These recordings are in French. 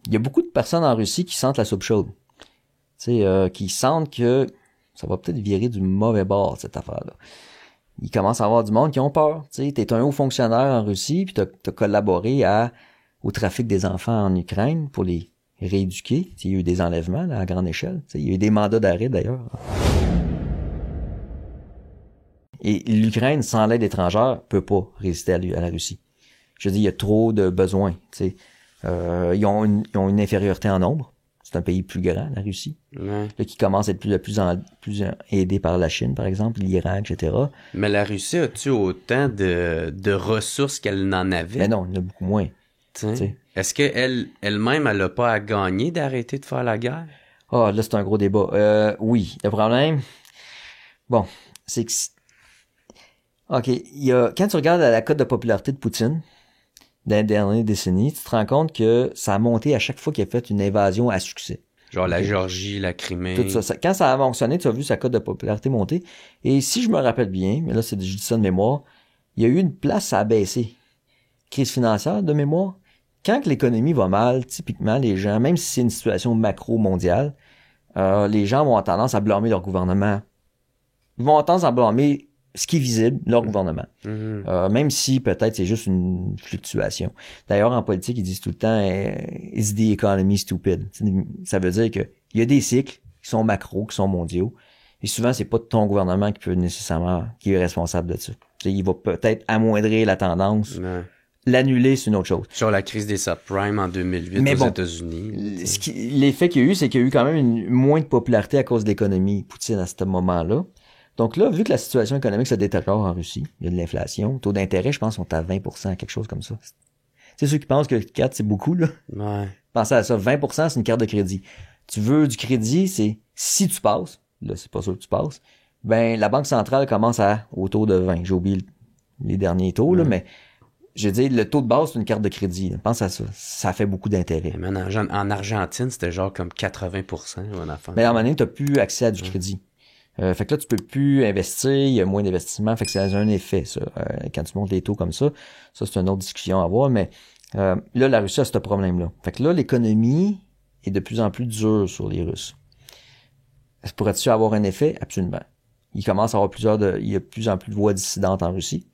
il y a beaucoup de personnes en Russie qui sentent la soupe chaude. Tu sais, qui sentent que ça va peut-être virer du mauvais bord, cette affaire-là. Il commence à y avoir du monde qui ont peur. Tu sais, t'es un haut fonctionnaire en Russie, puis t'as collaboré au trafic des enfants en Ukraine pour les rééduquer. Il y a eu des enlèvements là, à grande échelle. Il y a eu des mandats d'arrêt d'ailleurs. Et l'Ukraine, sans l'aide étrangère, peut pas résister à la Russie. Je dis, il y a trop de besoins. Ils ont une infériorité en nombre. C'est un pays plus grand, la Russie. Ouais. Là, qui commence à être de plus en plus aidé par la Chine, par exemple, l'Iran, etc. Mais la Russie a-tu autant de ressources qu'elle n'en avait? Mais non, il y en a beaucoup moins. T'sais. Est-ce qu'elle-même, elle n'a pas à gagner d'arrêter de faire la guerre? Ah, là, c'est un gros débat. Oui, le problème, bon, c'est que... OK, quand tu regardes la cote de popularité de Poutine, dans les dernières décennies, tu te rends compte que ça a monté à chaque fois qu'il a fait une invasion à succès. Genre la Géorgie, la Crimée. Tout ça. Quand ça a fonctionné, tu as vu sa cote de popularité monter. Et si je me rappelle bien, mais là, je dis ça de mémoire, il y a eu une place à baisser. Crise financière de mémoire. Quand que l'économie va mal, typiquement, les gens, même si c'est une situation macro-mondiale, les gens vont avoir tendance à blâmer leur gouvernement. Ils vont avoir tendance à blâmer ce qui est visible, leur gouvernement. Mm-hmm. Même si peut-être c'est juste une fluctuation. D'ailleurs, en politique, ils disent tout le temps « is the economy stupid ». Ça veut dire que il y a des cycles qui sont macros, qui sont mondiaux, et souvent, c'est pas ton gouvernement qui est responsable de ça. Il va peut-être amoindrir la tendance, l'annuler, c'est une autre chose. Sur la crise des subprimes en 2008 aux États-Unis. L'effet qu'il y a eu, c'est qu'il y a eu quand même moins de popularité à cause de l'économie Poutine à ce moment-là. Donc là, vu que la situation économique se détériore en Russie, il y a de l'inflation, taux d'intérêt, je pense, sont à 20%, quelque chose comme ça. C'est ceux qui pensent que 4, c'est beaucoup, là. Ouais. Pensez à ça, 20%, c'est une carte de crédit. Tu veux du crédit, c'est si tu passes, là, c'est pas sûr que tu passes, ben, la Banque centrale commence au taux de 20. J'ai oublié les derniers taux, là, mais je veux dire, le taux de base, c'est une carte de crédit. Là. Pense à ça. Ça fait beaucoup d'intérêt. Mais en Argentine, c'était genre comme 80% ou un affaire. Mais à un moment donné, t'as plus accès à du crédit. Fait que là, tu peux plus investir, il y a moins d'investissement, fait que ça a un effet, ça. Quand tu montes les taux comme ça c'est une autre discussion à avoir, mais là, la Russie a ce problème-là. Fait que là, l'économie est de plus en plus dure sur les Russes. Pourrait-tu avoir un effet? Absolument. Il commence à avoir il y a de plus en plus de voix dissidentes en Russie.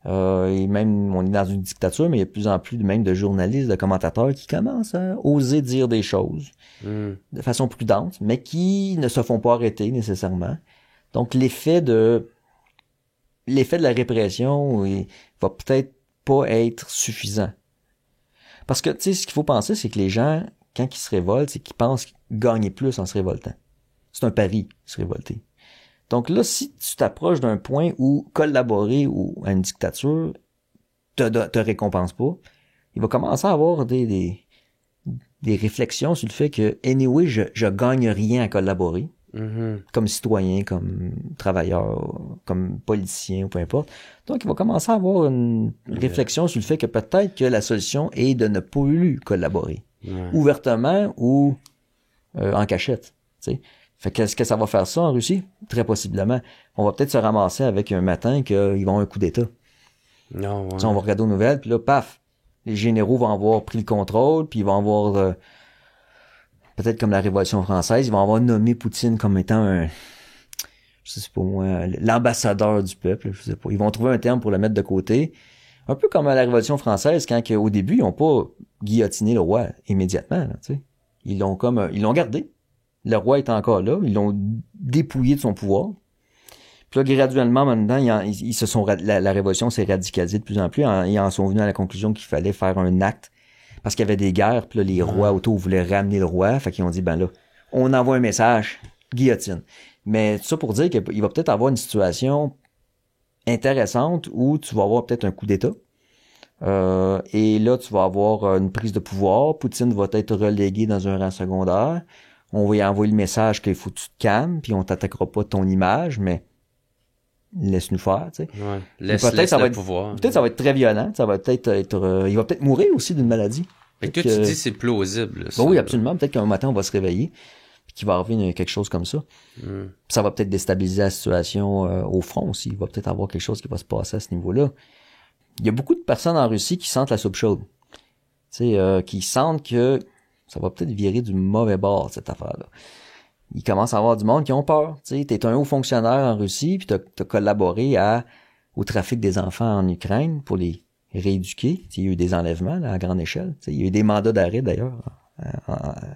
Et même, on est dans une dictature, mais il y a de plus en plus même de journalistes, de commentateurs qui commencent à oser dire des choses de façon prudente, mais qui ne se font pas arrêter nécessairement. Donc, l'effet de la répression va peut-être pas être suffisant. Parce que, tu sais, ce qu'il faut penser, c'est que les gens, quand ils se révoltent, c'est qu'ils pensent gagner plus en se révoltant. C'est un pari, se révolter. Donc là, si tu t'approches d'un point où collaborer à une dictature te récompense pas, il va commencer à avoir des réflexions sur le fait que, anyway, je gagne rien à collaborer, comme citoyen, comme travailleur, comme politicien, ou peu importe. Donc, il va commencer à avoir une réflexion sur le fait que peut-être que la solution est de ne pas lui collaborer, ouvertement ou en cachette, tu sais. Fait qu'est-ce que ça va faire ça en Russie? Très possiblement. On va peut-être se ramasser avec un matin qu'ils vont avoir un coup d'État. Non, ouais. On va regarder aux nouvelles, puis là, paf, les généraux vont avoir pris le contrôle, puis ils vont avoir, peut-être comme la Révolution française, ils vont avoir nommé Poutine comme étant je sais pas moi, l'ambassadeur du peuple, je sais pas. Ils vont trouver un terme pour le mettre de côté. Un peu comme à la Révolution française, quand au début, ils ont pas guillotiné le roi immédiatement, là, tu sais. Ils l'ont gardé. Le roi est encore là. Ils l'ont dépouillé de son pouvoir. Puis là, graduellement, maintenant, la révolution s'est radicalisée de plus en plus. Ils en sont venus à la conclusion qu'il fallait faire un acte. Parce qu'il y avait des guerres, puis là, les rois autour voulaient ramener le roi. Fait qu'ils ont dit, ben là, on envoie un message, guillotine. Mais tout ça pour dire qu'il va peut-être avoir une situation intéressante où tu vas avoir peut-être un coup d'État. Et là, tu vas avoir une prise de pouvoir. Poutine va être relégué dans un rang secondaire. On va y envoyer le message qu'il faut que tu te calmes, puis on t'attaquera pas de ton image, mais laisse-nous faire, tu sais. Ouais. Laisse le pouvoir. Peut-être ça va être très violent, ça va peut-être être il va peut-être mourir aussi d'une maladie. Fait que toi, tu dis c'est plausible. Ça. Ben oui, absolument. Peut-être qu'un matin, on va se réveiller, puis qu'il va arriver quelque chose comme ça. Ça va peut-être déstabiliser la situation au front aussi. Il va peut-être avoir quelque chose qui va se passer à ce niveau-là. Il y a beaucoup de personnes en Russie qui sentent la soupe chaude. Tu sais, qui sentent que ça va peut-être virer du mauvais bord, cette affaire-là. Il commence à avoir du monde qui ont peur. Tu sais, t'es un haut fonctionnaire en Russie, puis t'as collaboré au trafic des enfants en Ukraine pour les rééduquer. Il y a eu des enlèvements là, à grande échelle. Il y a eu des mandats d'arrêt d'ailleurs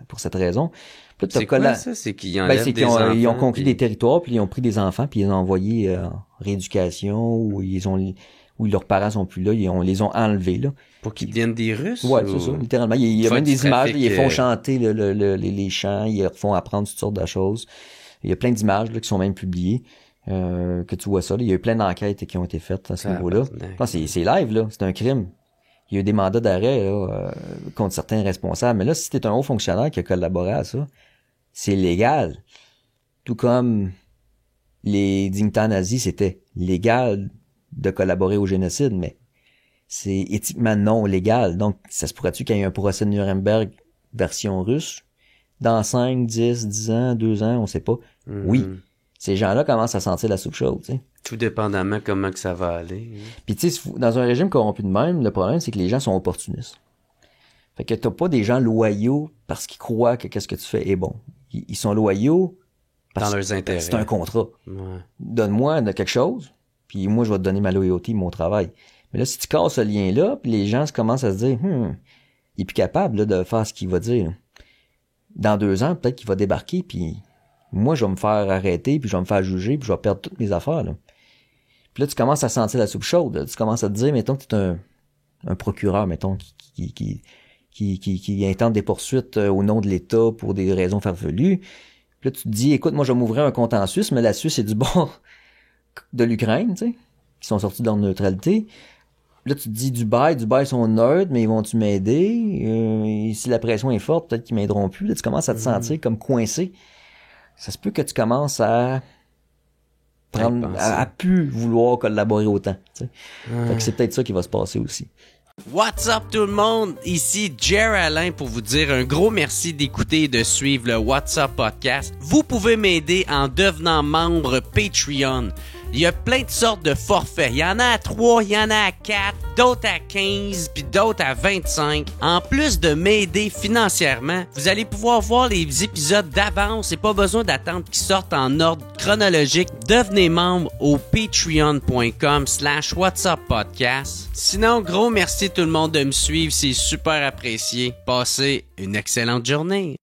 pour cette raison. Puis là, c'est quoi ça? C'est qu'ils enlèvent c'est des enfants? Ils ont conquis des territoires, puis ils ont pris des enfants, puis ils les ont envoyés en rééducation, où leurs parents sont plus là, ils les ont enlevés là. Pour qu'ils deviennent des Russes? Ouais, c'est ça, littéralement. Il y a même des images, ils font chanter les chants, ils leur font apprendre toutes sortes de choses. Il y a plein d'images là, qui sont même publiées. Que tu vois ça, là. Il y a eu plein d'enquêtes qui ont été faites à ce niveau-là. Non, c'est live, là. C'est un crime. Il y a eu des mandats d'arrêt là, contre certains responsables. Mais là, si t'es un haut fonctionnaire qui a collaboré à ça, c'est légal. Tout comme les dignitaires nazis, c'était légal de collaborer au génocide, mais c'est éthiquement non légal. Donc, ça se pourrait-tu qu'il y ait un procès de Nuremberg version russe dans 5, 10 ans, 2 ans, on sait pas. Mm-hmm. Oui. Ces gens-là commencent à sentir la soupe chaude, tu sais. Tout dépendamment comment que ça va aller. Puis tu sais, dans un régime corrompu de même, le problème, c'est que les gens sont opportunistes. Fait que t'as pas des gens loyaux parce qu'ils croient que qu'est-ce que tu fais est bon. Ils sont loyaux parce dans leurs intérêts. C'est un contrat. Ouais. Donne-moi quelque chose, puis moi, je vais te donner ma loyauté, mon travail. Mais là, si tu casses ce lien-là, puis les gens commencent à se dire, il est plus capable là, de faire ce qu'il va dire. Dans 2 ans, peut-être qu'il va débarquer, puis moi, je vais me faire arrêter, puis je vais me faire juger, puis je vais perdre toutes mes affaires. Là. Puis là, tu commences à sentir la soupe chaude. Là. Tu commences à te dire, mettons que tu es un procureur, mettons, qui intente des poursuites au nom de l'État pour des raisons farfelues. Puis là, tu te dis, écoute, moi, je vais m'ouvrir un compte en Suisse, mais la Suisse est du bord de l'Ukraine, tu sais, qui sont sortis de leur neutralité. Là, tu te dis, Dubaï sont neutres, mais ils vont-tu m'aider? Si la pression est forte, peut-être qu'ils m'aideront plus. Là, tu commences à te sentir comme coincé. Ça se peut que tu commences à plus vouloir collaborer autant. Tu sais. Fait que c'est peut-être ça qui va se passer aussi. What's up tout le monde? Ici Jer Alain pour vous dire un gros merci d'écouter et de suivre le What's Up Podcast. Vous pouvez m'aider en devenant membre Patreon. Il y a plein de sortes de forfaits. Il y en a à 3, il y en a à 4, d'autres à 15, puis d'autres à 25. En plus de m'aider financièrement, vous allez pouvoir voir les épisodes d'avance et pas besoin d'attendre qu'ils sortent en ordre chronologique. Devenez membre au patreon.com/whatsuppodcast. Sinon, gros merci tout le monde de me suivre, c'est super apprécié. Passez une excellente journée.